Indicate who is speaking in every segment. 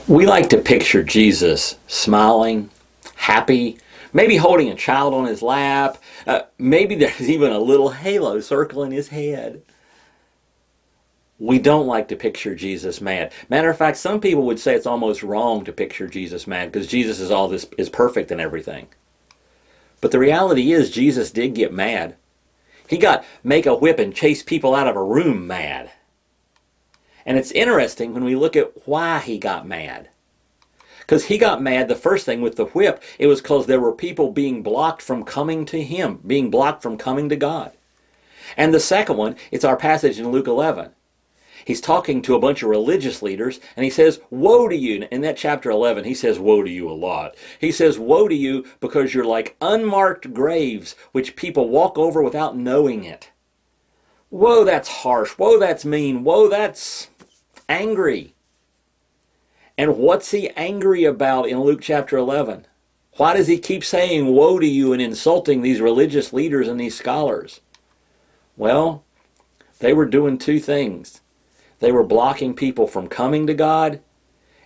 Speaker 1: We like to picture Jesus smiling, happy, maybe holding a child on his lap. Maybe there's even a little halo circling his head. We don't like to picture Jesus mad. Matter of fact, some people would say it's almost wrong to picture Jesus mad because Jesus is perfect and everything. But the reality is Jesus did get mad. He got make a whip and chase people out of a room mad. And it's interesting when we look at why he got mad. Because he got mad, the first thing with the whip, it was because there were people being blocked from coming to him, being blocked from coming to God. And the second one, it's our passage in Luke 11. He's talking to a bunch of religious leaders, and he says, woe to you. In that chapter 11, he says, woe to you a lot. He says, woe to you because you're like unmarked graves, which people walk over without knowing it. Whoa, that's harsh. Whoa, that's mean. Whoa, that's angry. And what's he angry about in Luke chapter 11? Why does he keep saying woe to you and insulting these religious leaders and these scholars? Well, they were doing two things. They were blocking people from coming to God,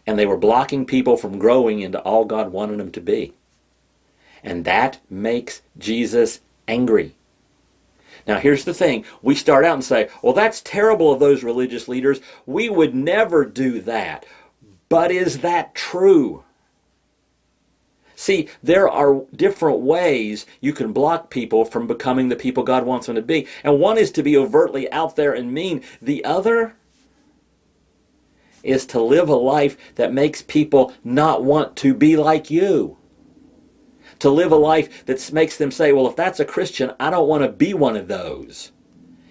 Speaker 1: and they were blocking people from growing into all God wanted them to be. And that makes Jesus angry. Now here's the thing. We start out and say, well, that's terrible of those religious leaders. We would never do that. But is that true? See, there are different ways you can block people from becoming the people God wants them to be. And one is to be overtly out there and mean. The other is to live a life that makes people not want to be like you. To live a life that makes them say, well, if that's a Christian, I don't want to be one of those.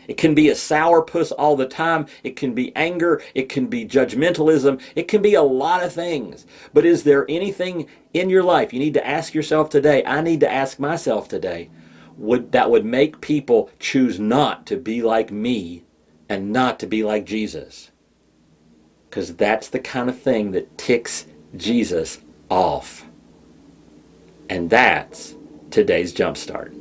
Speaker 1: It can be a sourpuss all the time. It can be anger. It can be judgmentalism. It can be a lot of things. But is there anything in your life you need to ask yourself today? I need to ask myself today. That would make people choose not to be like me and not to be like Jesus? Because that's the kind of thing that ticks Jesus off. And that's today's Jumpstart.